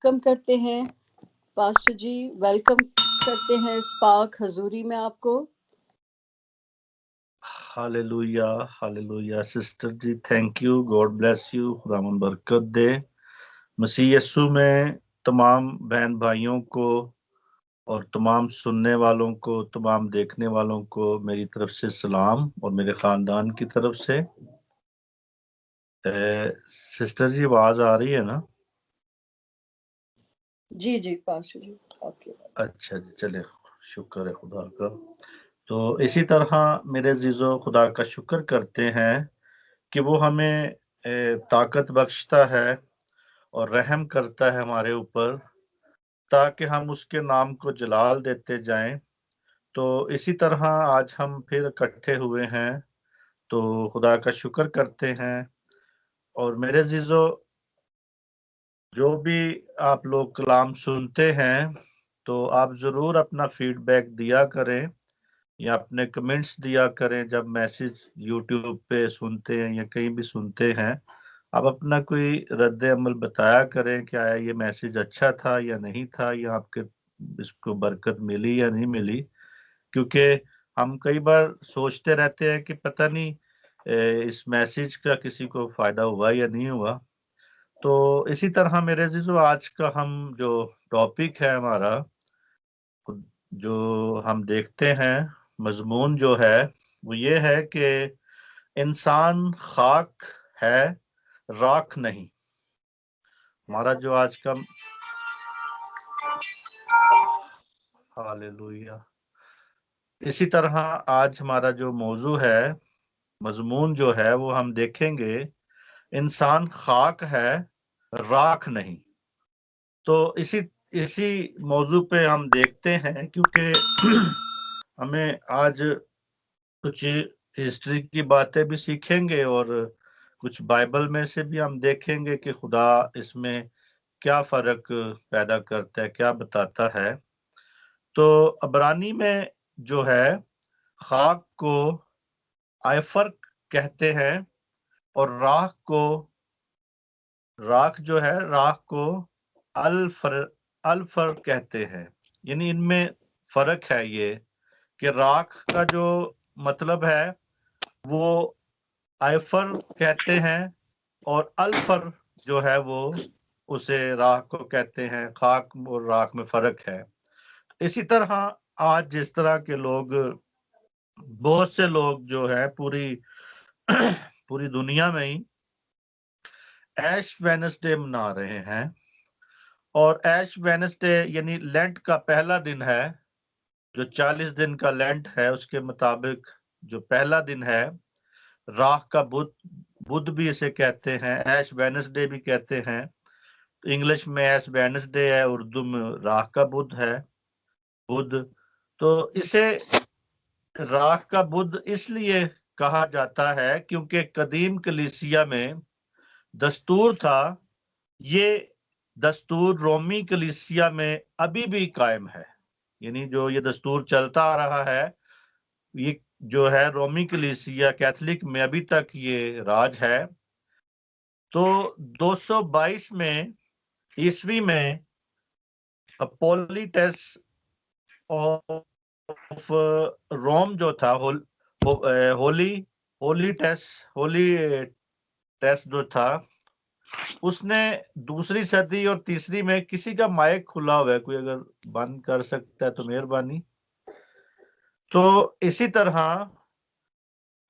Welcome کرتے ہیں pastor جی، welcome کرتے ہیں اس پاک حضوری میں آپ کو۔ Hallelujah hallelujah sister ji, thank you, God bless you, خداوند برکت دے۔ مسیح یسوع میں تمام بہن بھائیوں کو اور تمام سننے والوں کو، تمام دیکھنے والوں کو میری طرف سے سلام، اور میرے خاندان کی طرف سے۔ سسٹر جی آواز آ رہی ہے نا؟ جی جی پاسٹر جی، آپ کی بات۔ اچھا جی، چلے شکر ہے خدا کا۔ تو اسی طرح میرے عزیزو، خدا کا شکر کرتے ہیں کہ وہ ہمیں طاقت بخشتا ہے اور رحم کرتا ہے ہمارے اوپر، تاکہ ہم اس کے نام کو جلال دیتے جائیں۔ تو اسی طرح آج ہم پھر اکٹھے ہوئے ہیں، تو خدا کا شکر کرتے ہیں۔ اور میرے عزیزو، جو بھی آپ لوگ کلام سنتے ہیں تو آپ ضرور اپنا فیڈ بیک دیا کریں یا اپنے کمنٹس دیا کریں۔ جب میسج یوٹیوب پہ سنتے ہیں یا کہیں بھی سنتے ہیں، آپ اپنا کوئی رد عمل بتایا کریں کہ آیا یہ میسج اچھا تھا یا نہیں تھا، یا آپ کے اس کو برکت ملی یا نہیں ملی۔ کیونکہ ہم کئی بار سوچتے رہتے ہیں کہ پتہ نہیں اس میسج کا کسی کو فائدہ ہوا یا نہیں ہوا۔ تو اسی طرح میرے عزیزو، آج کا ہم جو ٹاپک ہے ہمارا، جو ہم دیکھتے ہیں مضمون جو ہے وہ یہ ہے کہ انسان خاک ہے، راکھ نہیں۔ ہمارا جو آج کا ہاللویا، اسی طرح آج ہمارا جو موضوع ہے، مضمون جو ہے وہ ہم دیکھیں گے، انسان خاک ہے، راکھ نہیں۔ تو اسی موضوع پہ ہم دیکھتے ہیں، کیونکہ ہمیں آج کچھ ہسٹری کی باتیں بھی سیکھیں گے اور کچھ بائبل میں سے بھی ہم دیکھیں گے کہ خدا اس میں کیا فرق پیدا کرتا ہے، کیا بتاتا ہے۔ تو عبرانی میں جو ہے خاک کو آئفر کہتے ہیں، اور راکھ جو ہے راکھ کو الفر کہتے ہیں۔ یعنی ان میں فرق ہے یہ کہ راکھ کا جو مطلب ہے وہ آئفر کہتے ہیں، اور الفر جو ہے وہ اسے راکھ کو کہتے ہیں۔ خاک اور راکھ میں فرق ہے۔ اسی طرح آج جس طرح کے لوگ، بہت سے لوگ جو ہے پوری دنیا میں ہی ایش وینسڈے منا رہے ہیں، اور ایش وینسڈے یعنی لینٹ کا پہلا دن ہے، جو 40 دن کا لینٹ ہے اس کے مطابق جو پہلا دن ہے، راکھ کا بدھ بھی اسے کہتے ہیں، ایش وینسڈے بھی کہتے ہیں۔ انگلش میں ایش وینسڈے ہے، اردو میں راکھ کا بدھ ہے، بدھ۔ تو اسے راکھ کا بدھ اس لیے کہا جاتا ہے کیونکہ قدیم کلیسیا میں دستور تھا، یہ دستور رومی کلیسیا میں ابھی بھی قائم ہے۔ یعنی جو یہ دستور چلتا آ رہا ہے، یہ جو ہے رومی کلیسیا کیتھولک میں ابھی تک یہ راج ہے۔ تو 222 میں عیسوی میں پولیٹس آف روم جو تھا، ہولی ٹیس جو تھا، اس نے دوسری صدی اور تیسری میں، کسی کا مائک کھلا ہوا ہے، کوئی اگر بند کر سکتا ہے تو مہربانی۔ تو اسی طرح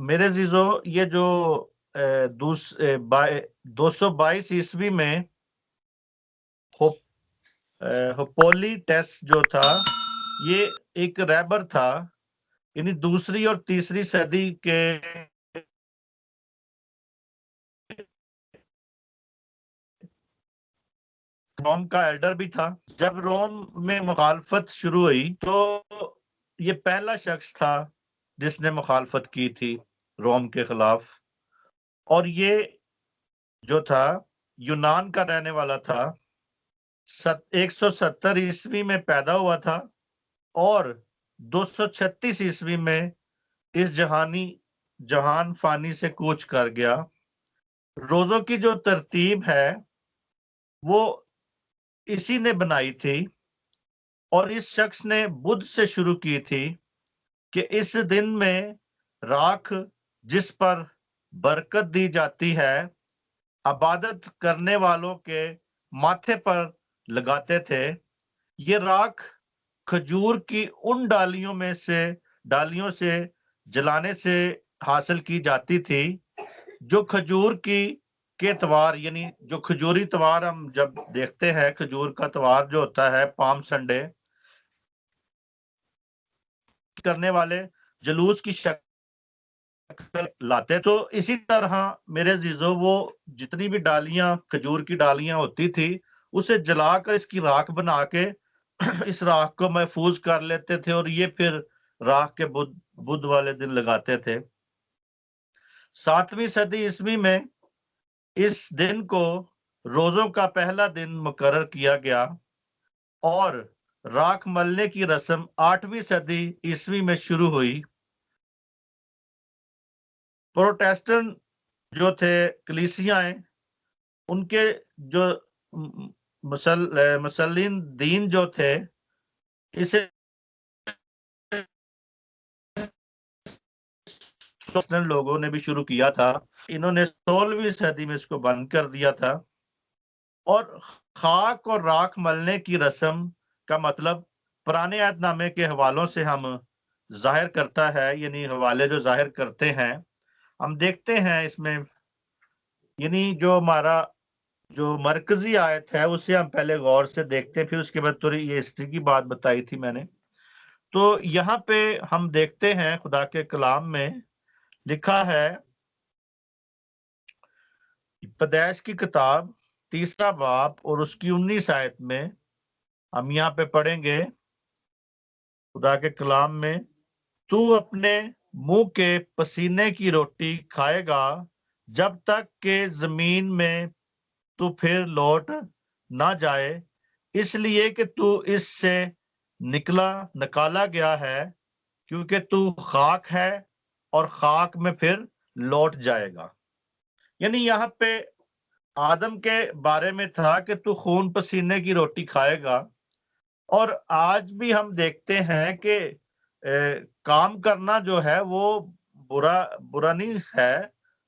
میرے عزیزو، یہ جو 222 عیسوی میں ہوپولی ٹیس جو تھا، یہ ایک ریبر تھا، یعنی دوسری اور تیسری صدی کے روم کا ایلڈر بھی تھا۔ جب روم میں مخالفت شروع ہوئی تو یہ پہلا شخص تھا جس نے مخالفت کی تھی روم کے خلاف، اور یہ جو تھا یونان کا رہنے والا تھا، 170 عیسوی میں پیدا ہوا تھا، اور 236 عیسوی میں اس جہان فانی سے کوچ کر گیا۔ روزوں کی جو ترتیب ہے وہ اسی نے بنائی تھی اور اس شخص نے بدھ سے شروع کی تھی کہ اس دن میں راکھ جس پر برکت دی جاتی ہے عبادت کرنے والوں کے ماتھے پر لگاتے تھے۔ یہ راکھ کھجور کی ان ڈالیوں سے جلانے سے حاصل کی جاتی تھی جو کھجور کے تہوار، یعنی جو کھجوری تہوار ہم جب دیکھتے ہیں، کھجور کا تہوار جو ہوتا ہے پام سنڈے کرنے والے جلوس کی شکل لاتے، تو اسی طرح میرے عزیزو وہ جتنی بھی ڈالیاں کھجور کی ڈالیاں ہوتی تھی اسے جلا کر اس کی راکھ بنا کے اس راکھ کو محفوظ کر لیتے تھے اور یہ پھر راکھ کے بدھ والے دن لگاتے تھے۔ 7ویں صدی عیسوی میں اس دن کو روزوں کا پہلا دن مقرر کیا گیا اور راکھ ملنے کی رسم 8ویں صدی عیسوی میں شروع ہوئی۔ پروٹیسٹنٹ جو تھے کلیسیاں ان کے جو مسلم دین جو تھے اسے لوگوں نے بھی شروع کیا تھا، انہوں نے 16ویں صدی میں اس کو بند کر دیا تھا۔ اور خاک اور راکھ ملنے کی رسم کا مطلب پرانے عہد نامے کے حوالوں سے ہم ظاہر کرتا ہے، یعنی حوالے جو ظاہر کرتے ہیں ہم دیکھتے ہیں اس میں، یعنی جو ہمارا جو مرکزی آیت ہے اسے ہم پہلے غور سے دیکھتے ہیں، پھر اس کے بعد تھوڑی یہ ہسٹری کی بات بتائی تھی میں نے۔ تو یہاں پہ ہم دیکھتے ہیں خدا کے کلام میں لکھا ہے، پیدائش کی کتاب 3 باب اور اس کی 19 آیت میں ہم یہاں پہ پڑھیں گے خدا کے کلام میں، تو اپنے منہ کے پسینے کی روٹی کھائے گا جب تک کہ زمین میں تو پھر لوٹ نہ جائے، اس لیے کہ تو اس سے نکالا گیا ہے، کیونکہ تو خاک ہے اور خاک میں پھر لوٹ جائے گا۔ یعنی یہاں پہ آدم کے بارے میں تھا کہ تو خون پسینے کی روٹی کھائے گا، اور آج بھی ہم دیکھتے ہیں کہ کام کرنا جو ہے وہ برا نہیں ہے،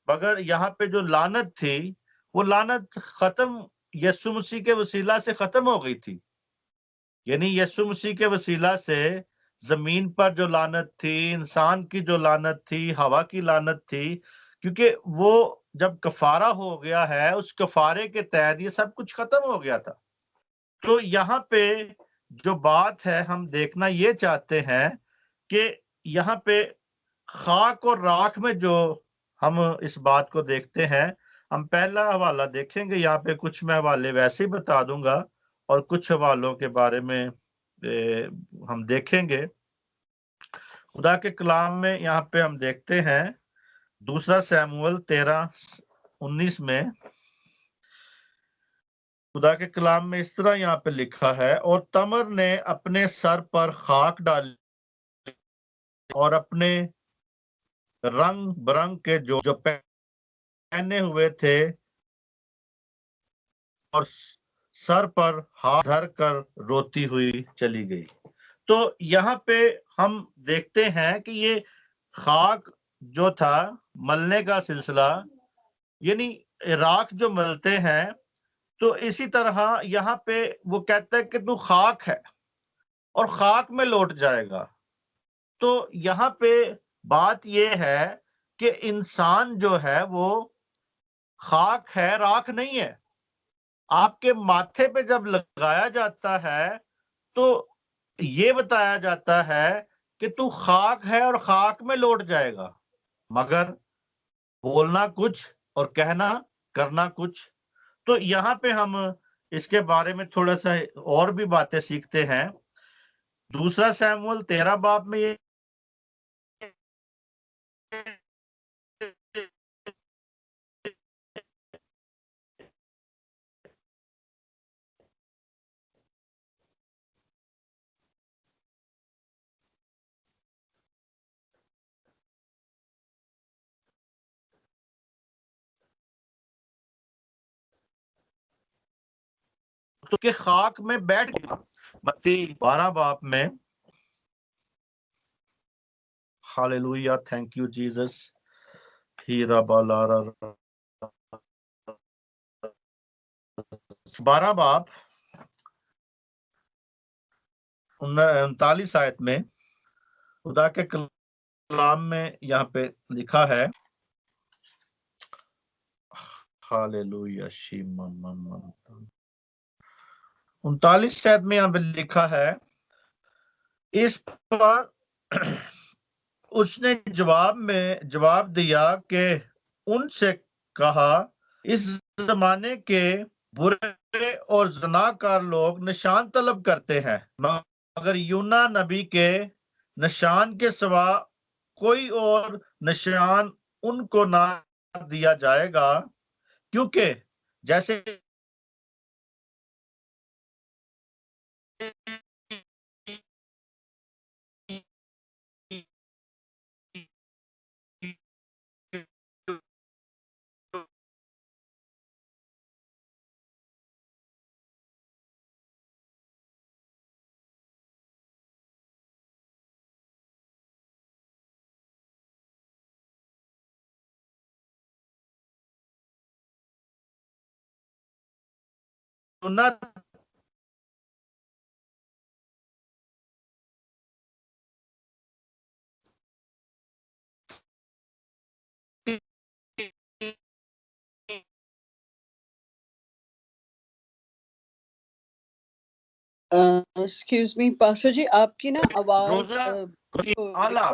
مگر یہاں پہ جو لعنت تھی وہ لعنت ختم یسوع مسیح کے وسیلہ سے ختم ہو گئی تھی۔ یعنی یسوع مسیح کے وسیلہ سے زمین پر جو لعنت تھی، انسان کی جو لعنت تھی، ہوا کی لعنت تھی، کیونکہ وہ جب کفارہ ہو گیا ہے اس کفارے کے تحت یہ سب کچھ ختم ہو گیا تھا۔ تو یہاں پہ جو بات ہے ہم دیکھنا یہ چاہتے ہیں کہ یہاں پہ خاک اور راکھ میں جو ہم اس بات کو دیکھتے ہیں، ہم پہلا حوالہ دیکھیں گے، یہاں پہ کچھ میں حوالے ویسے ہی بتا دوں گا اور کچھ حوالوں کے بارے میں ہم دیکھیں گے۔ خدا کے کلام میں یہاں پہ ہم دیکھتے ہیں 2 سیموئیل 13:19 میں خدا کے کلام میں اس طرح یہاں پہ لکھا ہے، اور تمر نے اپنے سر پر خاک ڈالی اور اپنے رنگ برنگ کے جو پہنے ہوئے تھے اور سر پر ہاتھ دھر کر روتی ہوئی چلی گئی۔ تو یہاں پہ ہم دیکھتے ہیں کہ یہ خاک جو تھا ملنے کا سلسلہ، یعنی راکھ جو ملتے ہیں، تو اسی طرح یہاں پہ وہ کہتا ہے کہ تو خاک ہے اور خاک میں لوٹ جائے گا۔ تو یہاں پہ بات یہ ہے کہ انسان جو ہے وہ خاک ہے، راکھ نہیں ہے۔ آپ کے ماتھے پہ جب لگایا جاتا ہے تو یہ بتایا جاتا ہے کہ تو خاک ہے اور خاک میں لوٹ جائے گا، مگر بولنا کچھ اور کہنا کرنا کچھ۔ تو یہاں پہ ہم اس کے بارے میں تھوڑا سا اور بھی باتیں سیکھتے ہیں۔ 2 سیموئیل 13 باب میں یہ تو کہ خاک میں بیٹھ گیا. متی 12 باب میں. Hallelujah, thank you Jesus. ہیرا بالارا 12 باب 39 آیت میں خدا کے کلام میں یہاں پہ لکھا ہے. ہاللویا. 39 آیت میں یہاں پہ لکھا ہے، اس پر اس نے جواب دیا کہ ان سے کہا، اس زمانے کے برے اور زناکار لوگ نشان طلب کرتے ہیں، مگر یونا نبی کے نشان کے سوا کوئی اور نشان ان کو نہ دیا جائے گا، کیونکہ جیسے یونا ایکسکیوز می پاسٹر جی، آپ کی نا آواز روزہ اعلیٰ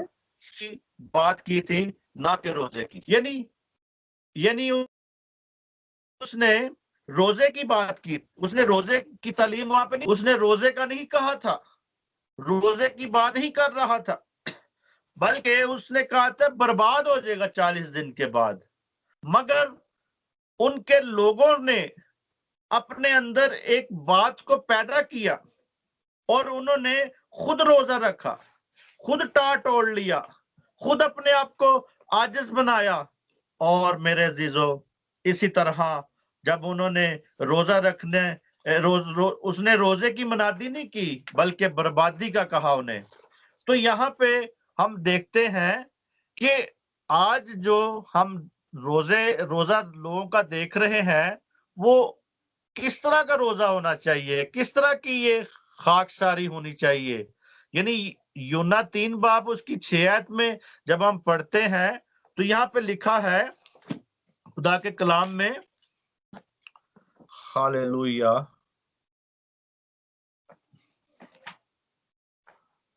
کی بات کی تھی، نہ کہ روزے کی. یعنی اس نے روزے کی بات کی، اس نے روزے کی تعلیم وہاں پہ نہیں، اس نے روزے کا نہیں کہا تھا، روزے کی بات ہی کر رہا تھا، بلکہ اس نے کہا تھا برباد ہو جائے گا 40 دن کے بعد. مگر ان کے لوگوں نے اپنے اندر ایک بات کو پیدا کیا اور انہوں نے خود روزہ رکھا، خود ٹاٹ اوڑھ لیا، خود اپنے آپ کو عاجز بنایا. اور میرے عزیزو، اسی طرح جب انہوں نے روزہ رکھنے اس نے روزے کی منادی نہیں کی بلکہ بربادی کا کہا انہیں. تو یہاں پہ ہم دیکھتے ہیں کہ آج جو ہم روزہ لوگوں کا دیکھ رہے ہیں، وہ کس طرح کا روزہ ہونا چاہیے، کس طرح کی یہ خاکساری ہونی چاہیے. یعنی یونا 3 باب اس کی 6 آیت میں جب ہم پڑھتے ہیں تو یہاں پہ لکھا ہے خدا کے کلام میں، ہاللویا،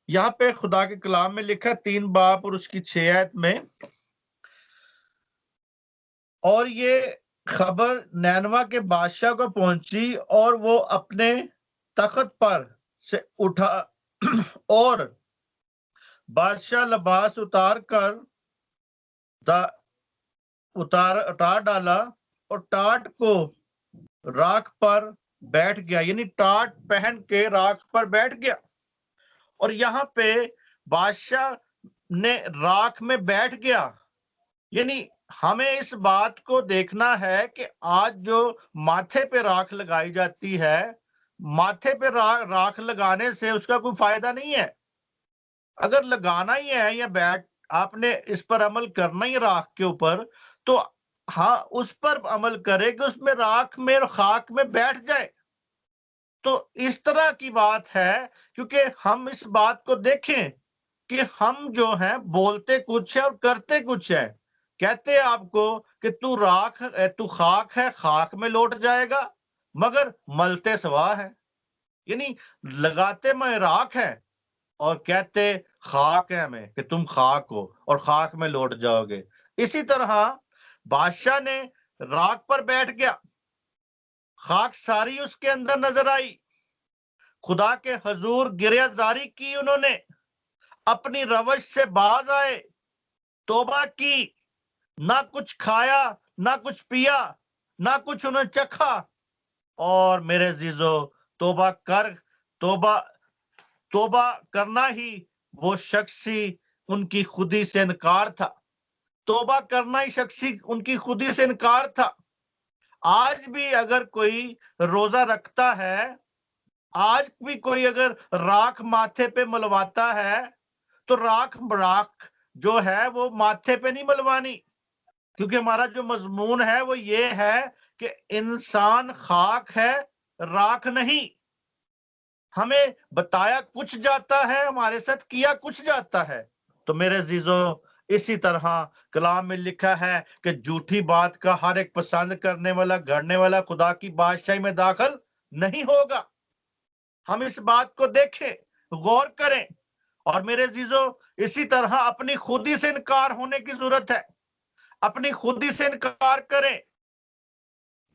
یہاں پہ خدا کے کلام میں لکھا 3 باب اور اس کی 6 آیت میں، اور یہ خبر نینوا کے بادشاہ کو پہنچی اور وہ اپنے تخت پر سے اٹھا اور بادشاہ لباس اتار ڈالا اور ٹاٹ کو راکھ پر بیٹھ گیا. یعنی ٹاٹ پہن کے راکھ پر بیٹھ گیا. اور یہاں پہ بادشاہ نے راکھ میں بیٹھ گیا. یعنی ہمیں اس بات کو دیکھنا ہے کہ آج جو ماتھے پہ راکھ لگائی جاتی ہے، ماتھے پہ راکھ لگانے سے اس کا کوئی فائدہ نہیں ہے. اگر لگانا ہی ہے یا آپ نے اس پر عمل کرنا ہی راکھ کے اوپر، تو ہاں اس پر عمل کرے کہ اس میں راکھ میں اور خاک میں بیٹھ جائے. تو اس طرح کی بات ہے، کیونکہ ہم اس بات کو دیکھیں کہ ہم جو ہیں بولتے کچھ ہے اور کرتے کچھ ہے. کہتے ہیں آپ کو کہ تو خاک ہے، خاک میں لوٹ جائے گا، مگر ملتے سوا ہے. یعنی لگاتے میں راکھ ہے اور کہتے خاک ہے ہمیں کہ تم خاک ہو اور خاک میں لوٹ جاؤ گے. اسی طرح بادشاہ نے راکھ پر بیٹھ گیا، خاک ساری اس کے اندر نظر آئی. خدا کے حضور گریہ زاری کی انہوں نے، اپنی روش سے باز آئے، توبہ کی، نہ کچھ کھایا، نہ کچھ پیا، نہ کچھ انہیں چکھا. اور میرے عزیزو، توبہ کرنا ہی وہ شخصی ان کی خودی سے انکار تھا. توبہ کرنا ہی شخصی ان کی خودی سے انکار تھا. آج بھی اگر کوئی روزہ رکھتا ہے، آج بھی کوئی اگر راکھ ماتھے پہ ملواتا ہے تو راکھ جو ہے وہ ماتھے پہ نہیں ملوانی، کیونکہ ہمارا جو مضمون ہے وہ یہ ہے کہ انسان خاک ہے، راکھ نہیں۔ ہمیں بتایا کچھ جاتا ہے، ہمارے ساتھ کیا کچھ جاتا ہے۔ تو میرے عزیزو، اسی طرح کلام میں لکھا ہے کہ جھوٹی بات کا ہر ایک پسند کرنے والا، گھڑنے والا خدا کی بادشاہی میں داخل نہیں ہوگا۔ ہم اس بات کو دیکھیں، غور کریں، اور میرے عزیزو اسی طرح اپنی خودی سے انکار ہونے کی ضرورت ہے، اپنی خودی سے انکار کریں۔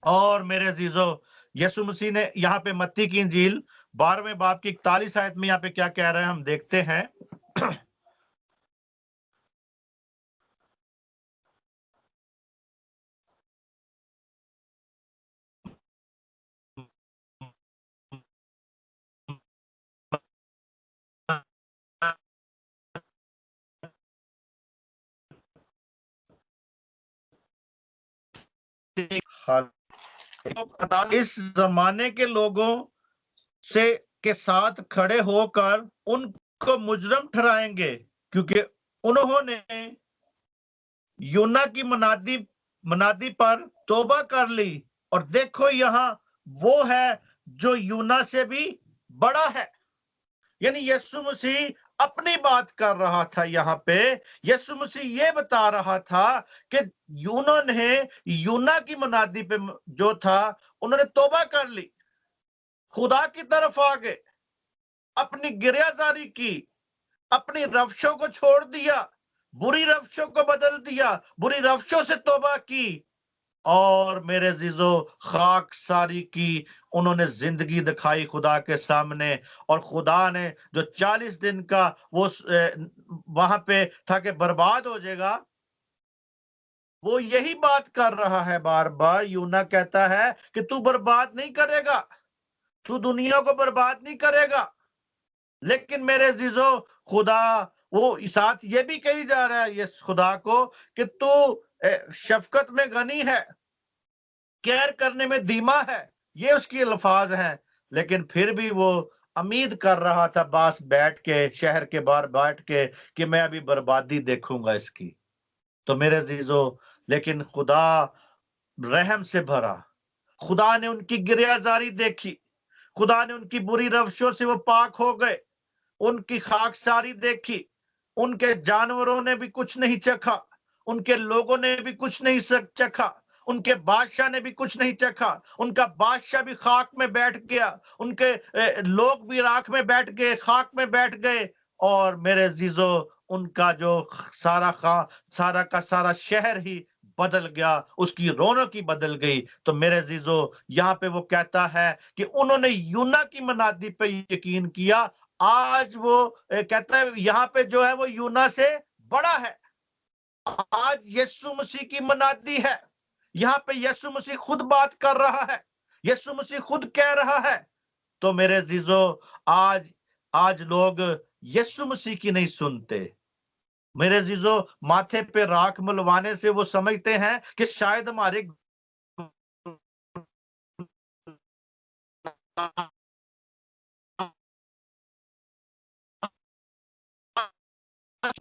اور میرے عزیزو یسوع مسیح نے یہاں پہ متی کی انجیل 12ویں باب کی 41 آیت میں یہاں پہ کیا کہہ رہے ہیں ہم دیکھتے ہیں۔ اس زمانے کے لوگوں سے کے ساتھ کھڑے ہو کر ان کو مجرم ٹھہرائیں گے، کیونکہ انہوں نے یونا کی منادی پر توبہ کر لی، اور دیکھو یہاں وہ ہے جو یونا سے بھی بڑا ہے۔ یعنی یسوع مسیح اپنی بات کر رہا تھا، یہاں پہ یسوع مسیح یہ بتا رہا تھا کہ انہوں نے یونا کی منادی پہ جو تھا انہوں نے توبہ کر لی، خدا کی طرف آگے، اپنی گریہزاری کی، اپنی روشوں کو چھوڑ دیا، بری روشوں کو بدل دیا، بری روشوں سے توبہ کی، اور میرے عزیزو خاک ساری کی، انہوں نے زندگی دکھائی خدا کے سامنے، اور خدا نے جو 40 دن کا وہ وہاں پہ تھا کہ برباد ہو جائے گا، وہ یہی بات کر رہا ہے بار بار۔ یونا کہتا ہے کہ تو برباد نہیں کرے گا، تو دنیا کو برباد نہیں کرے گا، لیکن میرے عزیزو خدا وہ ساتھ یہ بھی کہی جا رہا ہے یہ خدا کو کہ تو شفقت میں غنی ہے، کیئر کرنے میں دھیما ہے، یہ اس کی الفاظ ہیں، لیکن پھر بھی وہ امید کر رہا تھا باس بیٹھ کے، شہر کے باہر بیٹھ کے، کہ میں ابھی بربادی دیکھوں گا اس کی۔ تو میرے عزیزو لیکن خدا رحم سے بھرا، خدا نے ان کی گریہزاری دیکھی، خدا نے ان کی بری روشوں سے وہ پاک ہو گئے، ان کی خاکساری دیکھی، ان کے جانوروں نے بھی کچھ نہیں چکھا، ان کے لوگوں نے بھی کچھ نہیں چکھا، ان کے بادشاہ نے بھی کچھ نہیں چکھا، ان کا بادشاہ بھی خاک میں بیٹھ گیا، ان کے لوگ بھی راکھ میں بیٹھ گئے، خاک میں بیٹھ گئے، اور میرے عزیزو ان کا جو سارا کا سارا شہر ہی بدل گیا، اس کی رونق ہی بدل گئی۔ تو میرے عزیزو یہاں پہ وہ کہتا ہے کہ انہوں نے یونا کی منادی پہ یقین کیا، آج وہ کہتا ہے یہاں پہ جو ہے وہ یونا سے بڑا ہے۔ آج یسوع مسیح کی منادی ہے، یہاں پہ یسوع مسیح خود بات کر رہا ہے، یسوع مسیح خود کہہ رہا ہے۔ تو میرے عزیزو آج لوگ یسوع مسیح کی نہیں سنتے۔ میرے عزیزو ماتھے پہ راکھ ملوانے سے وہ سمجھتے ہیں کہ شاید ہمارے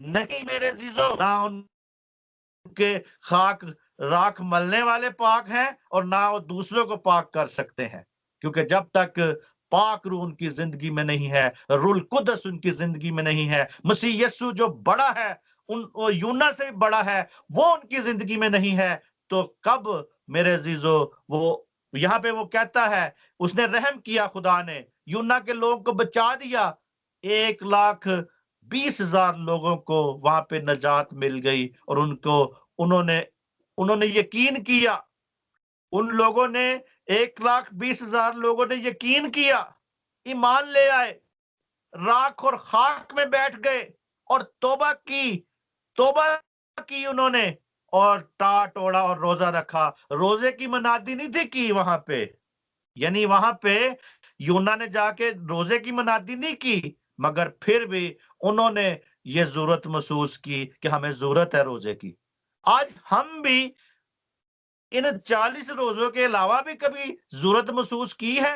نہیں، میرے عزیزو نہ ان کے راکھ ملنے والے پاک ہیں اور نہ وہ دوسروں کو پاک کر سکتے ہیں، کیونکہ جب تک پاک روح ان کی زندگی میں نہیں ہے، روح القدس ان کی زندگی میں نہیں ہے، مسیح یسوع جو بڑا ہے، یونا سے بھی بڑا ہے، وہ ان کی زندگی میں نہیں ہے، تو کب میرے عزیزو وہ یہاں پہ وہ کہتا ہے اس نے رحم کیا، خدا نے یونا کے لوگوں کو بچا دیا، 1,20,000 لوگوں کو وہاں پہ نجات مل گئی، اور انہوں نے یقین کیا، ان لوگوں نے 1,20,000 لوگوں نے یقین کیا، ایمان لے آئے، راکھ اور خاک میں بیٹھ گئے اور توبہ کی انہوں نے، اور ٹاٹ اوڑا اور روزہ رکھا۔ روزے کی منادی نہیں تھی کی وہاں پہ، یعنی وہاں پہ یونا نے جا کے روزے کی منادی نہیں کی، مگر پھر بھی انہوں نے یہ ضرورت محسوس کی کہ ہمیں ضرورت ہے روزے کی۔ آج ہم بھی ان 40 روزوں کے علاوہ بھی کبھی ضرورت محسوس کی ہے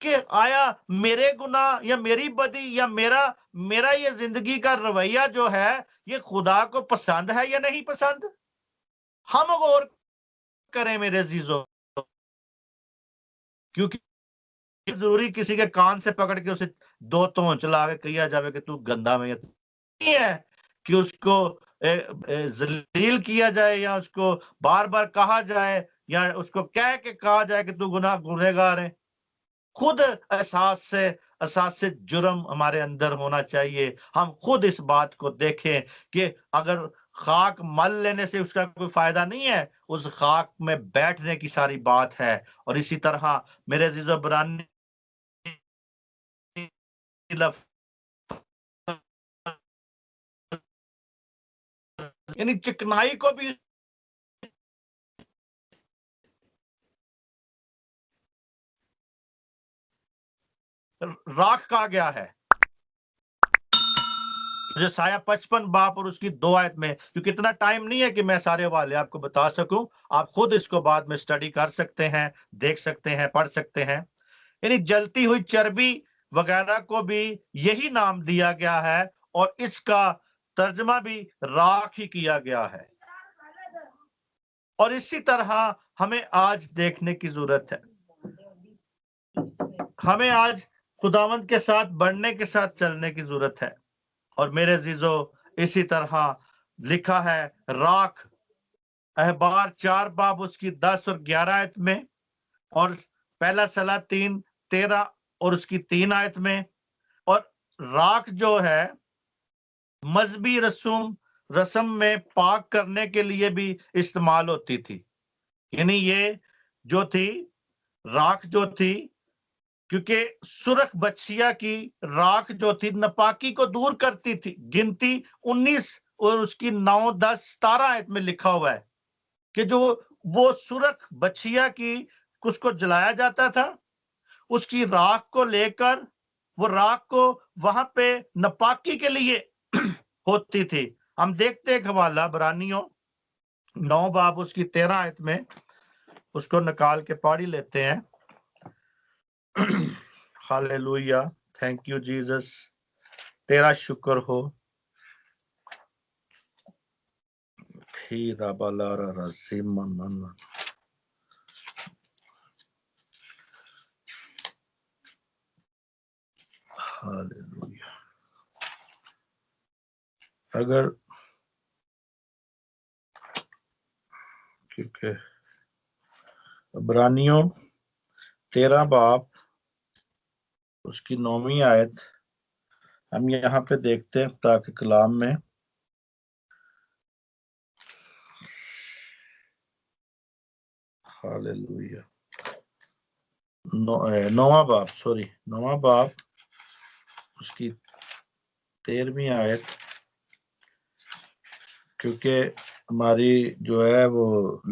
کہ آیا میرے گناہ یا میری بدی یا میرا یہ زندگی کا رویہ جو ہے یہ خدا کو پسند ہے یا نہیں پسند؟ ہم غور کریں میرے عزیزو، کیونکہ ضروری کسی کے کان سے پکڑ کے اسے 2 تون چلا کے کہا جاوے کہ تو گندا میں نہیں ہے کہ اس کو ذلیل کیا جائے یا اس کو بار بار کہا جائے یا اس کو کہا جائے کہ تو گنہگار ہے۔ خود احساس سے جرم ہمارے اندر ہونا چاہیے۔ ہم خود اس بات کو دیکھیں کہ اگر خاک مل لینے سے اس کا کوئی فائدہ نہیں ہے، اس خاک میں بیٹھنے کی ساری بات ہے۔ اور اسی طرح میرے عزیز و برانی یعنی چکنائی کو بھی راکھ کہا گیا ہے۔ یسایہ 55 باب اور اس کی 2 آیت میں، کیونکہ اتنا ٹائم نہیں ہے کہ میں سارے حوالے آپ کو بتا سکوں، آپ خود اس کو بعد میں اسٹڈی کر سکتے ہیں، دیکھ سکتے ہیں، پڑھ سکتے ہیں۔ یعنی جلتی ہوئی چربی وغیرہ کو بھی یہی نام دیا گیا ہے اور اس کا ترجمہ بھی راکھ ہی کیا گیا ہے۔ اور اسی طرح ہمیں آج دیکھنے کی ضرورت ہے، ہمیں آج خداوند کے ساتھ بڑھنے کے ساتھ چلنے کی ضرورت ہے۔ اور میرے عزیزو اسی طرح لکھا ہے راکھ احبار 4 باب اس کی 10 اور 11 آیت میں، اور پہلا صلاح 3:13 اور اس کی 3 آیت میں۔ اور راکھ جو ہے مذہبی رسم میں پاک کرنے کے لیے بھی استعمال ہوتی تھی۔ یعنی یہ جو تھی راکھ جو تھی، کیونکہ سرخ بچیا کی راکھ جو تھی نپاکی کو دور کرتی تھی۔ گنتی 19 اور اس کی 9، 10، 17 آیت میں لکھا ہوا ہے کہ جو وہ سرخ بچیا کی اس کو جلایا جاتا تھا، اس کی راکھ کو لے کر وہ راکھ کو وہاں پہ نپاکی کے لیے ہوتی تھی۔ ہم دیکھتے ایک حوالہ برانیوں 9 باب اس کی 13 آیت میں، اس کو نکال کے پڑھ لیتے ہیں۔ ہاللویا، تھینک یو جیزس، تیرا شکر ہو۔ ہاللویا۔ اگر کیونکہ عبرانیوں 13 باب اس کی 9ویں آیت ہم یہاں پہ دیکھتے ہیں تاکہ کلام میں ہاللویا 9واں باب اس کی 13ویں آیت، کیونکہ ہماری جو ہے وہ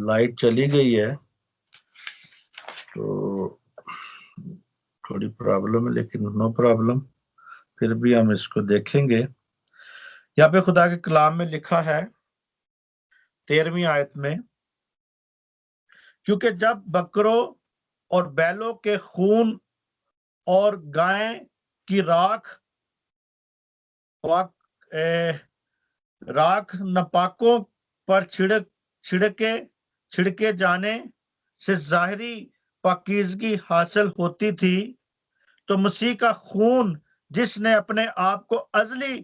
لائٹ چلی گئی ہے تو تھوڑی پرابلم ہے، لیکن نو پرابلم، پھر بھی ہم اس کو دیکھیں گے۔ یہاں پہ خدا کے کلام میں لکھا ہے 13ویں آیت میں، کیونکہ جب بکروں اور بیلوں کے خون اور گائے کی راکھ نپاکوں پر چھڑکے جانے سے ظاہری پاکیزگی حاصل ہوتی تھی، تو مسیح کا خون جس نے اپنے آپ کو ازلی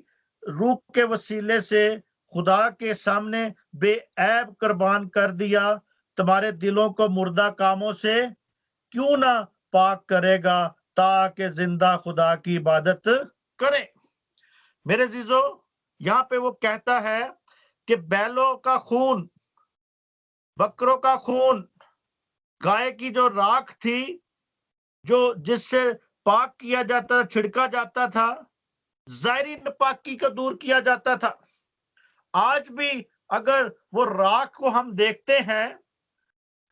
روح کے وسیلے سے خدا کے سامنے بے عیب قربان کر دیا، تمہارے دلوں کو مردہ کاموں سے کیوں نہ پاک کرے گا تاکہ زندہ خدا کی عبادت کریں۔ میرے عزیزو یہاں پہ وہ کہتا ہے کہ بیلوں کا خون، بکروں کا خون، گائے کی جو راکھ تھی جس سے پاک کیا جاتا تھا، چھڑکا جاتا تھا، ظاہری نپاکی کو دور کیا جاتا تھا۔ آج بھی اگر وہ راکھ کو ہم دیکھتے ہیں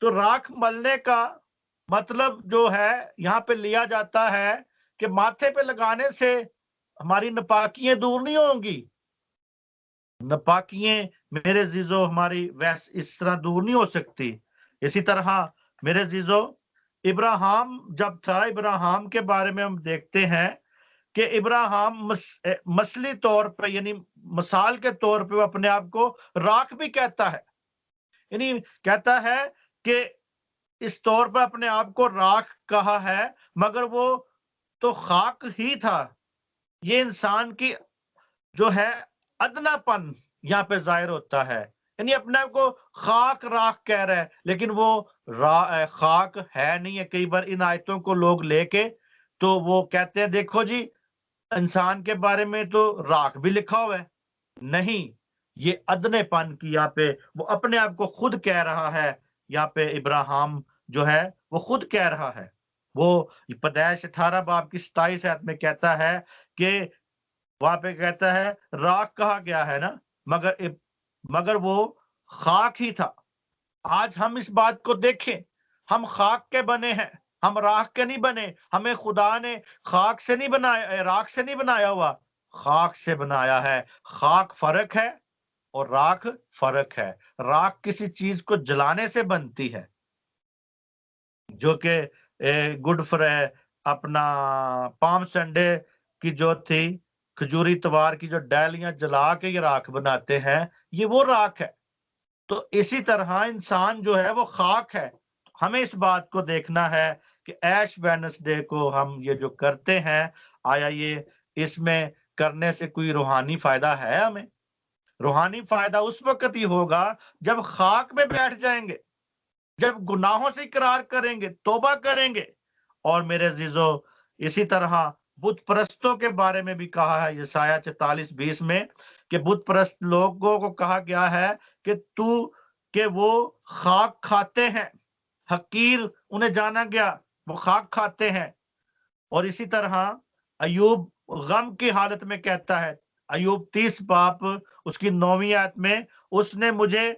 تو راکھ ملنے کا مطلب جو ہے یہاں پہ لیا جاتا ہے کہ ماتھے پہ لگانے سے ہماری نپاکیاں دور نہیں ہوں گی۔ نپاکیاں میرے عزیزو ہماری ویسے اس طرح دور نہیں ہو سکتی، اسی طرح میرے عزیزو ابراہیم جب تھا، ابراہیم کے بارے میں ہم دیکھتے ہیں کہ ابراہیم مثلی طور پہ یعنی مثال کے طور پہ وہ اپنے آپ کو راکھ بھی کہتا ہے، یعنی کہتا ہے کہ اس طور پر اپنے آپ کو راکھ کہا ہے، مگر وہ تو خاک ہی تھا۔ یہ انسان کی جو ہے ادنا پن یہاں پہ ظاہر ہوتا ہے، یعنی اپنے آپ کو خاک راکھ کہہ رہا ہے، لیکن وہ خاک ہے نہیں ہے۔ کئی بار ان آیتوں کو لوگ لے کے تو وہ کہتے ہیں دیکھو جی انسان کے بارے میں تو راکھ بھی لکھا ہوا ہے، نہیں، یہ ادنے پن کی یہاں پہ وہ اپنے آپ کو خود کہہ رہا ہے۔ یہاں پہ ابراہیم جو ہے وہ خود کہہ رہا ہے، وہ پیدائش 18 باب کی 27 آیت میں کہتا ہے کہ وہاں پہ کہتا ہے راکھ کہا گیا ہے نا، مگر وہ خاک ہی تھا۔ آج ہم اس بات کو دیکھیں، ہم خاک کے بنے ہیں، ہم راکھ کے نہیں بنے۔ ہمیں خدا نے خاک سے نہیں بنایا، راکھ سے نہیں بنایا ہوا، خاک سے بنایا ہے۔ خاک فرق ہے اور راکھ فرق ہے۔ راکھ کسی چیز کو جلانے سے بنتی ہے، جو کہ گڈ فرائیڈے اپنا پام سنڈے کی جو تھی کھجوری اتوار کی جو ڈالیاں جلا کے یہ راکھ بناتے ہیں، یہ وہ راکھ ہے۔ تو اسی طرح انسان جو ہے وہ خاک ہے۔ ہمیں اس بات کو دیکھنا ہے کہ ایش وینسڈے کو ہم یہ جو کرتے ہیں، آیا یہ اس میں کرنے سے کوئی روحانی فائدہ ہے؟ ہمیں روحانی فائدہ اس وقت ہی ہوگا جب خاک میں بیٹھ جائیں گے، جب گناہوں سے اقرار کریں گے، توبہ کریں گے۔ اور میرے عزیزو اسی طرح بت پرستوں کے بارے میں بھی کہا ہے یسایہ 44:20 میں کہ بت پرست لوگوں کو کہا گیا ہے کہ وہ خاک کھاتے ہیں، حقیر انہیں جانا گیا، وہ خاک کھاتے ہیں۔ اور اسی طرح ایوب غم کی حالت میں کہتا ہے، ایوب 30 باب اس کی 9ویں آیت میں، اس نے مجھے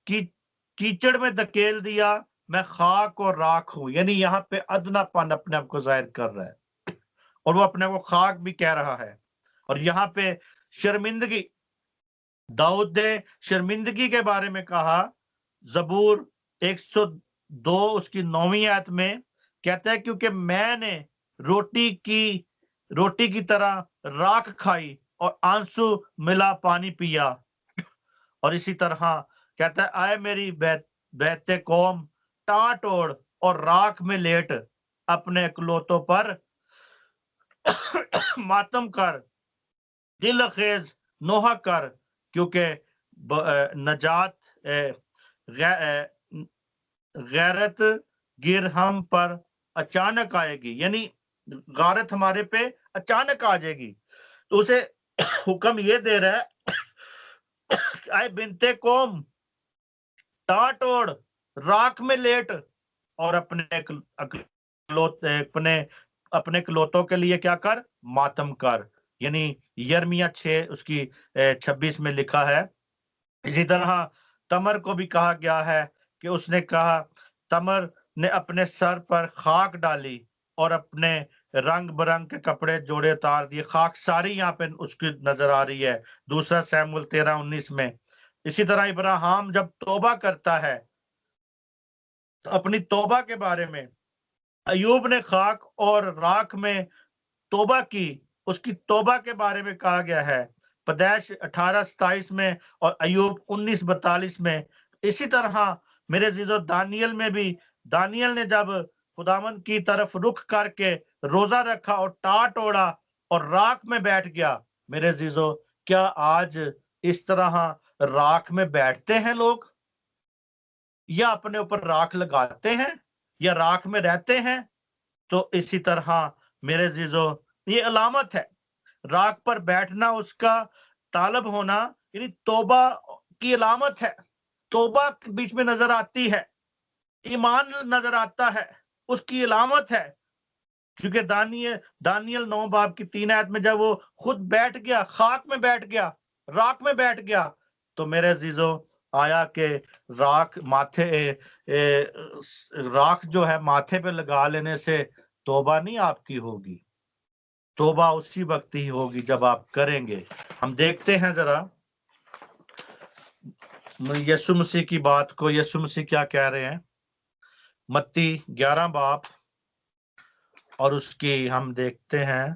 کیچڑ میں دھکیل دیا، میں خاک اور راکھ ہوں۔ یعنی یہاں پہ ادنا پن اپنے آپ کو ظاہر کر رہا ہے، اور وہ اپنے کو خاک بھی کہہ رہا ہے۔ اور یہاں پہ شرمندگی، داؤد نے شرمندگی کے بارے میں کہا، زبور 102 اس کی 9ویں آیت میں کہتا ہے کیونکہ میں نے روٹی کی طرح راکھ کھائی اور آنسو ملا پانی پیا۔ اور اسی طرح کہتا ہے آئے میری بیت قوم، ٹاٹ اوڑ اور راکھ میں لیٹ، اپنے اکلوتوں پر ماتم کر، دل خیز نوحہ کر، کیونکہ نجات غیرت گر ہم پر اچانک آئے گی، یعنی غارت ہمارے پہ اچانک آ جائے گی۔ تو اسے حکم یہ دے رہا ہے آئے بنتے قوم، ٹاٹ اوڑ، راکھ میں لیٹ، اور اپنے کلوتوں کے لیے کیا کر؟ ماتم کر۔ یعنی یرمیہ 6 اس کی 26 میں لکھا ہے۔ اسی طرح تمر کو بھی کہا گیا ہے کہ اس نے کہا، تمر نے اپنے سر پر خاک ڈالی اور اپنے رنگ برنگ کے کپڑے جوڑے اتار دیے۔ خاک ساری یہاں پہ اس کی نظر آ رہی ہے، 2 سیموئیل 13:19 میں۔ اسی طرح ابراہیم جب توبہ کرتا ہے تو اپنی توبہ کے بارے میں، ایوب نے خاک اور راکھ میں توبہ کی، اس کی توبہ کے بارے میں کہا گیا ہے پیدائش 18:27 میں اور ایوب 19:42 میں۔ اسی طرح میرے عزیزو دانیل میں بھی، دانیل نے جب خداوند کی طرف رخ کر کے روزہ رکھا اور ٹاٹ اوڑا اور راکھ میں بیٹھ گیا۔ میرے عزیزو کیا آج اس طرح راکھ میں بیٹھتے ہیں لوگ، یا اپنے اوپر راکھ لگاتے ہیں، یا راکھ میں رہتے ہیں؟ تو اسی طرح میرے عزیزو یہ علامت ہے، راکھ پر بیٹھنا، اس کا طالب ہونا، یعنی توبہ کی علامت ہے۔ توبہ بیچ میں نظر آتی ہے، ایمان نظر آتا ہے، اس کی علامت ہے۔ کیونکہ دانیل 9 باب کی 3 آیت میں جب وہ خود بیٹھ گیا، خاک میں بیٹھ گیا، راکھ میں بیٹھ گیا، تو میرے عزیزو آیا کہ راکھ جو ہے ماتھے پہ لگا لینے سے توبہ نہیں آپ کی ہوگی، توبہ اسی وقت ہی ہوگی جب آپ کریں گے۔ ہم دیکھتے ہیں ذرا یسوع مسیح کی بات کو، یسوع مسیح کیا کہہ رہے ہیں۔ متی 11 باب اور اس کی ہم دیکھتے ہیں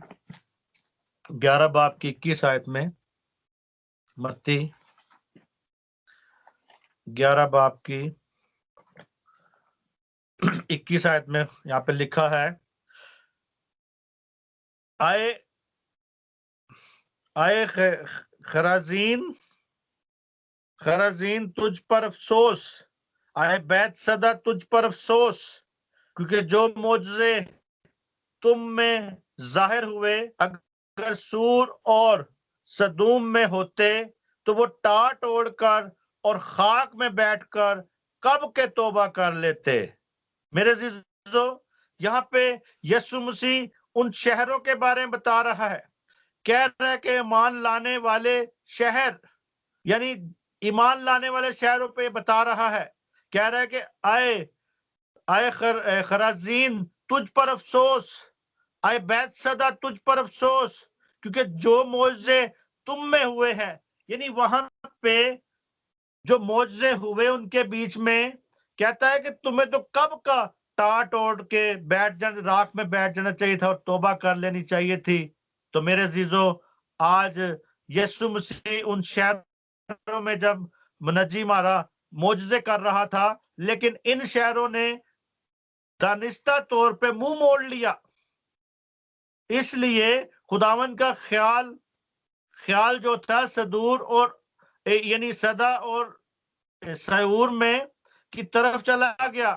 11 باب کی 21 آیت میں، متی 11 باب کی 21 آیت میں یہاں پہ لکھا ہے، آئے خرازین تجھ پر افسوس، آئے بیت صدا تجھ پر افسوس، کیونکہ جو معجزے تم میں ظاہر ہوئے اگر سور اور صدوم میں ہوتے تو وہ ٹاٹ اوڑ کر اور خاک میں بیٹھ کر کب کے توبہ کر لیتے۔ میرے عزیزو، یہاں پہ یسوع مسیح ان شہروں کے بارے میں بتا رہا ہے، کہہ رہا ہے کہ ایمان لانے والے شہر، یعنی ایمان لانے والے شہروں پہ بتا رہا ہے، کہہ رہا ہے کہ آئے خرازین تجھ پر افسوس، آئے بیت صدا تجھ پر افسوس، کیونکہ جو معجزے تم میں ہوئے ہیں، یعنی وہاں پہ جو معجزے ہوئے ان کے بیچ میں کہتا ہے کہ تمہیں تو کب کا ٹاٹ اوڑ کے بیٹھ جانا، راکھ میں بیٹھ جانا چاہیے تھا اور توبہ کر لینی چاہیے تھی۔ تو میرے عزیزو، آج یسوع مسیح ان شہروں میں جب منجی مارا، معجزے کر رہا تھا، لیکن ان شہروں نے دانستہ طور پہ منہ موڑ لیا۔ اس لیے خداوند کا خیال جو تھا صدور اور یعنی صدا اور سیور میں کی طرف چلا گیا۔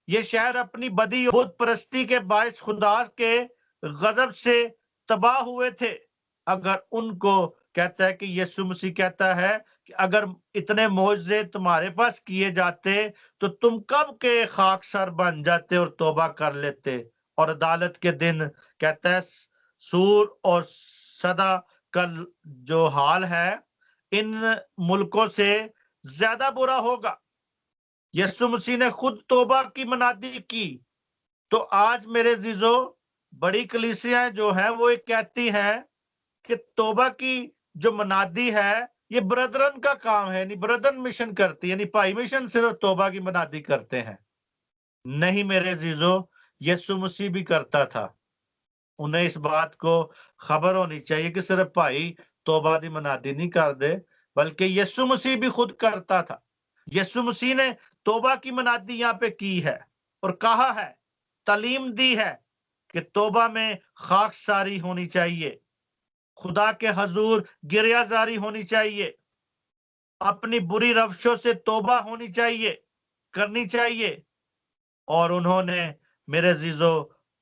یہ شہر اپنی بدی اور بت پرستی کے باعث خدا کے غضب سے تباہ ہوئے تھے۔ اگر ان کو کہتا ہے کہ یسوع مسیح کہتا ہے کہ اگر اتنے معجزے تمہارے پاس کیے جاتے تو تم کب کے خاک سر بن جاتے اور توبہ کر لیتے، اور عدالت کے دن کہتا ہے سور اور صدا کا جو حال ہے ان ملکوں سے زیادہ برا ہوگا۔ یسوع مسیح نے خود توبہ کی منادی کی۔ تو آج میرے عزیزو، بڑی کلیسیاں جو ہیں وہ ایک کہتی ہیں کہ توبہ کی جو منادی ہے یہ برادرن کا کام ہے، یعنی برادرن مشن کرتی ہے، یعنی بھائی مشن صرف توبہ کی منادی کرتے ہیں۔ نہیں میرے عزیزو، یسوع مسیح بھی کرتا تھا۔ انہیں اس بات کو خبر ہونی چاہیے کہ صرف بھائی توبہ دی منادی نہیں کر دے، بلکہ یسوع مسیح بھی خود کرتا تھا۔ یسوع مسیح نے توبہ کی منادی یہاں پہ کی ہے اور کہا ہے، تعلیم دی ہے کہ توبہ میں خاک ساری ہونی چاہیے، خدا کے حضور گریہ زاری ہونی چاہیے، اپنی بری روشوں سے توبہ ہونی چاہیے، کرنی چاہیے۔ اور انہوں نے میرے عزیزو،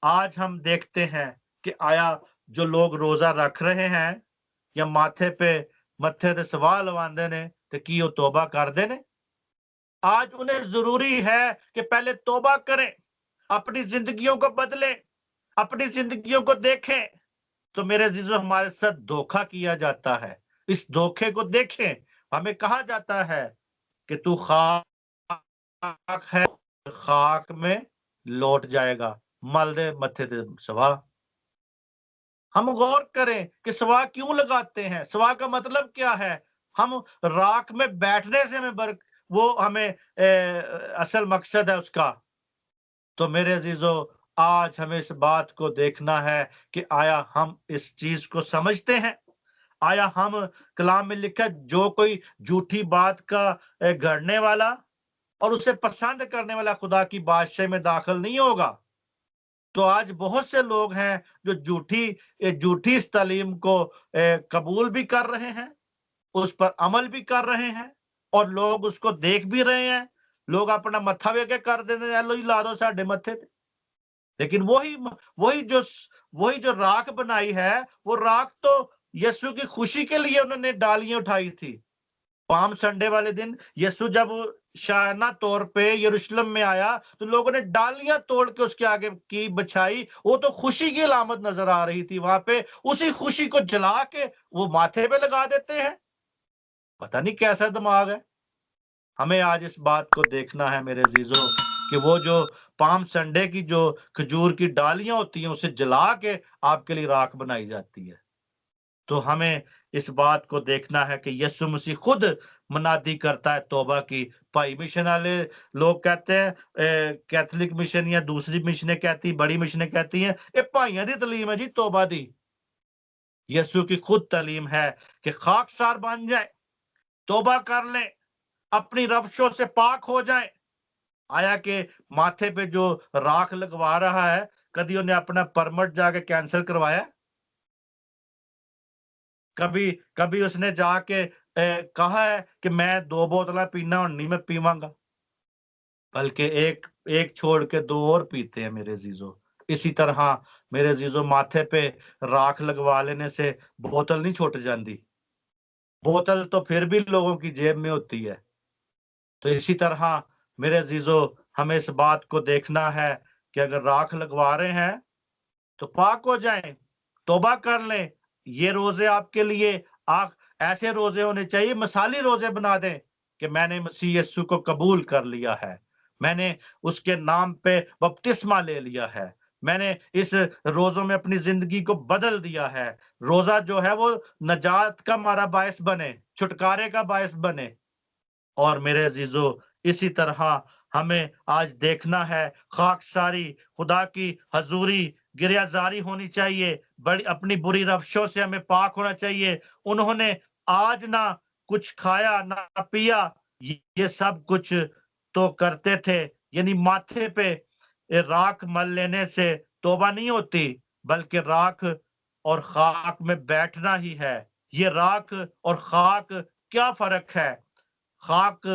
آج ہم دیکھتے ہیں کہ آیا جو لوگ روزہ رکھ رہے ہیں یا ماتھے تے سوال لواندے نے تو کی وہ توبہ کر دے نے؟ آج انہیں ضروری ہے کہ پہلے توبہ کریں، اپنی زندگیوں کو بدلیں، اپنی زندگیوں کو دیکھیں۔ تو میرے عزیزو، ہمارے ساتھ دھوکہ کیا جاتا ہے۔ اس دھوکے کو دیکھیں، ہمیں کہا جاتا ہے کہ تو خاک ہے، خاک میں لوٹ جائے گا، مل دے متھے تے سوا۔ ہم غور کریں کہ سوا کیوں لگاتے ہیں، سوا کا مطلب کیا ہے؟ ہم راکھ میں بیٹھنے سے ہمیں اصل مقصد ہے اس کا۔ تو میرے عزیزو، آج ہمیں اس بات کو دیکھنا ہے کہ آیا ہم اس چیز کو سمجھتے ہیں؟ آیا ہم کلام میں لکھا جو کوئی جھوٹی بات کا گھڑنے والا اور اسے پسند کرنے والا خدا کی بادشاہی میں داخل نہیں ہوگا؟ تو آج بہت سے لوگ ہیں جو جھوٹی اس تعلیم کو قبول بھی کر رہے ہیں، اس پر عمل بھی کر رہے ہیں، اور لوگ اس کو دیکھ بھی رہے ہیں۔ لوگ اپنا متھا وے کے کر دیتے ہیں، لو ہی لا دو ساڈے متھے تے۔ لیکن وہی جو راکھ بنائی ہے، وہ راکھ تو یسوع کی خوشی کے لیے انہوں نے ڈالیاں اٹھائی تھی۔ پام سنڈے والے دن یسوع جب شائانہ طور پہ یروشلم میں آیا تو لوگوں نے ڈالیاں توڑ کے اس کے آگے کی بچھائی، وہ تو خوشی کی علامت نظر آ رہی تھی وہاں پہ۔ اسی خوشی کو جلا کے وہ ماتھے پہ لگا دیتے ہیں۔ پتہ نہیں کیسا دماغ ہے۔ ہمیں آج اس بات کو دیکھنا ہے میرے عزیزوں کہ وہ جو پام سنڈے کی جو کھجور کی ڈالیاں ہوتی ہیں اسے جلا کے آپ کے لیے راکھ بنائی جاتی ہے۔ تو ہمیں اس بات کو دیکھنا ہے کہ یسوع مسیح خود منادی کرتا ہے توبہ کی. بھائی مشن والے لوگ کہتے ہیں کیتھولک مشن یا دوسری مشنیں کہتی بڑی مشنیں کہتی ہیں یہ بھائیاں دی تعلیم ہے جی توبہ دی. یسوع کی خود تعلیم ہے کہ خاکسار بن جائیں, توبہ کر لیں, اپنی روشوں سے پاک ہو جائیں. آیا کہ ماتھے پہ جو راکھ لگوا رہا ہے کبھی انہیں اپنا پرمٹ جا کے کینسل کروایا؟ کبھی اس نے جا کے کہا ہے کہ میں 2 بوتلیں پینا اور نہیں میں پیواں گا, بلکہ ایک چھوڑ کے 2 اور پیتے ہیں میرے عزیزو. اسی طرح میرے عزیزو ماتھے پہ راکھ لگوا لینے سے بوتل نہیں چھوٹ جاندی, بوتل تو پھر بھی لوگوں کی جیب میں ہوتی ہے. تو اسی طرح میرے عزیزو ہمیں اس بات کو دیکھنا ہے کہ اگر راکھ لگوا رہے ہیں تو پاک ہو جائیں, توبہ کر لیں. یہ روزے آپ کے لیے ایسے روزے ہونے چاہیے, مثالی روزے بنا دیں کہ میں نے مسیح یسوع کو قبول کر لیا ہے, میں نے اس کے نام پہ بپتسمہ لے لیا ہے, میں نے اس روزوں میں اپنی زندگی کو بدل دیا ہے. روزہ جو ہے وہ نجات کا ہمارا باعث بنے, چھٹکارے کا باعث بنے. اور میرے عزیزو اسی طرح ہمیں آج دیکھنا ہے خاکساری, خدا کی حضوری, گریہ زاری ہونی چاہیے, اپنی بری روشوں سے ہمیں پاک ہونا چاہیے. انہوں نے آج نہ کچھ کھایا نہ پیا, یہ سب کچھ تو کرتے تھے. یعنی ماتھے پہ راکھ مل لینے سے توبہ نہیں ہوتی, بلکہ راکھ اور خاک میں بیٹھنا ہی ہے. یہ راکھ اور خاک کیا فرق ہے؟ خاک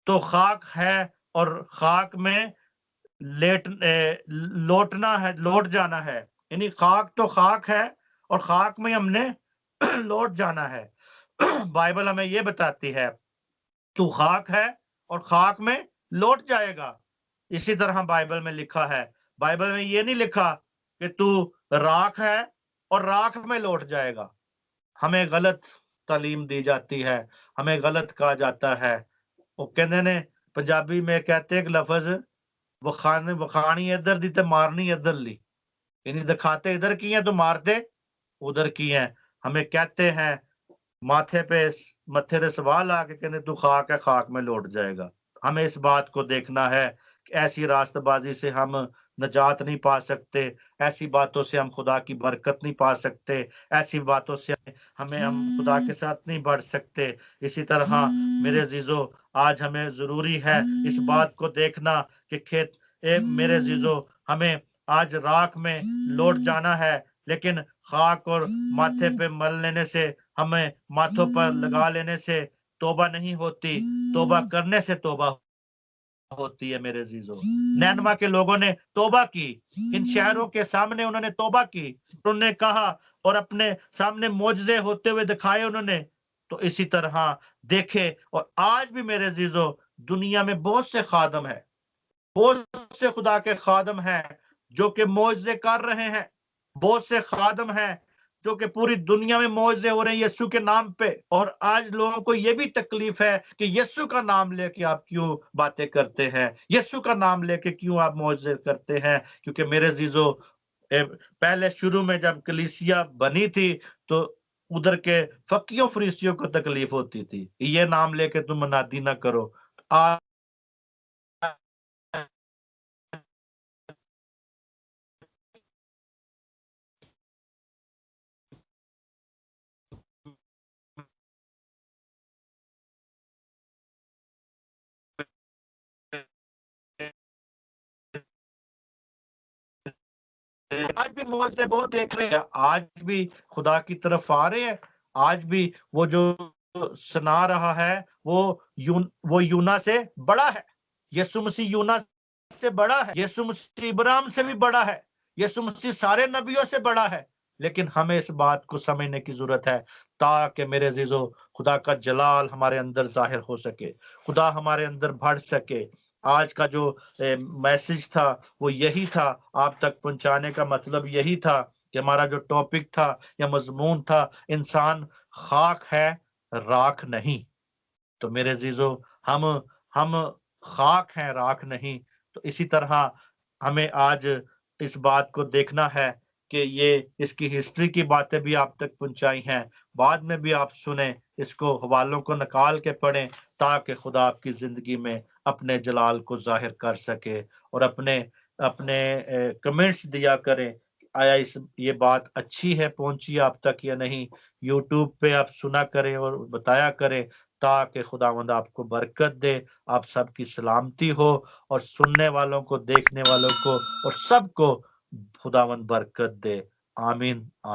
تو خاک ہے اور خاک میں لوٹنا ہے, لوٹ جانا ہے. یعنی خاک تو خاک ہے اور خاک میں ہم نے لوٹ جانا ہے. بائبل ہمیں یہ بتاتی ہے تو خاک ہے اور خاک میں لوٹ جائے گا. اسی طرح بائبل میں لکھا ہے, بائبل میں یہ نہیں لکھا کہ تو راکھ ہے اور راکھ میں لوٹ جائے گا. ہمیں غلط تعلیم دی جاتی ہے, ہمیں غلط کہا جاتا ہے. وہ کہنے نے پنجابی میں کہتے ایک لفظ وخانی ادھر دی تے مارنی ادھر لی, یعنی دکھاتے ادھر کی ہیں تو مارتے ادھر کی ہیں. ہمیں کہتے ہیں متھے دے سوال آ کے کہنے تو خاک ہے, خاک میں لوٹ جائے گا. ہمیں اس بات کو دیکھنا ہے کہ ایسی راست بازی سے ہم نجات نہیں پا سکتے, ایسی باتوں سے ہم خدا کی برکت نہیں پا سکتے, ایسی باتوں سے ہم خدا کے ساتھ نہیں بڑھ سکتے. اسی طرح میرے عزیزو آج ہمیں ضروری ہے اس بات کو دیکھنا کہ میرے عزیزو ہمیں آج راکھ میں لوٹ جانا ہے, لیکن خاک اور ماتھے پہ مل لینے سے, ہمیں ماتھوں پر لگا لینے سے توبہ نہیں ہوتی. توبہ کرنے سے توبہ ہوتی ہے میرے عزیزو. نینوا کے لوگوں نے توبہ کی, ان شہروں کے سامنے انہوں نے توبہ کی, انہوں نے کہا اور اپنے سامنے معجزے ہوتے ہوئے دکھائے انہوں نے. تو اسی طرح دیکھے, اور آج بھی میرے عزیزو دنیا میں بہت سے خادم ہیں, بہت سے خدا کے خادم ہیں جو کہ معجزے کر رہے ہیں, بہت سے خادم ہیں جو کہ پوری دنیا میں معجزے ہو رہے ہیں یسوع کے نام پہ. اور آج لوگوں کو یہ بھی تکلیف ہے کہ یسوع کا نام لے کے آپ کیوں باتیں کرتے ہیں, یسوع کا نام لے کے کیوں آپ معجزے کرتے ہیں. کیونکہ میرے عزیزو پہلے شروع میں جب کلیسیا بنی تھی تو ادھر کے فقیوں فریسیوں کو تکلیف ہوتی تھی, یہ نام لے کے تم منادی نہ کرو. آج بھی معجزے بہت دیکھ رہے ہیں, آج بھی خدا کی طرف آ رہے ہیں. آج بھی وہ جو سنا رہا ہے وہ یونا سے بڑا ہے. یسوع مسیح یونا سے بڑا ہے, یسوع مسیح ابراہیم سے بھی بڑا ہے, یسوع مسیح سارے نبیوں سے بڑا ہے. لیکن ہمیں اس بات کو سمجھنے کی ضرورت ہے تاکہ میرے عزیزو خدا کا جلال ہمارے اندر ظاہر ہو سکے, خدا ہمارے اندر بڑھ سکے. آج کا جو میسج تھا وہ یہی تھا, آپ تک پہنچانے کا مطلب یہی تھا کہ ہمارا جو ٹاپک تھا یا مضمون تھا, انسان خاک ہے راکھ نہیں. تو میرے عزیزو ہم خاک ہیں راکھ نہیں. تو اسی طرح ہمیں آج اس بات کو دیکھنا ہے کہ یہ اس کی ہسٹری کی باتیں بھی آپ تک پہنچائی ہیں, بعد میں بھی آپ سنیں، اس کو حوالوں کو نکال کے پڑھیں تاکہ خدا آپ کی زندگی میں اپنے جلال کو ظاہر کر سکے، اور اپنے کمنٹس دیا کریں، آیا یہ بات اچھی ہے، پہنچی آپ تک یا نہیں۔ یوٹیوب پہ آپ سنا کریں اور بتایا کریں تاکہ خداوند آپ کو برکت دے، آپ سب کی سلامتی ہو، اور سننے والوں کو، دیکھنے والوں کو، اور سب کو خداوند برکت دے۔ آمین آمین۔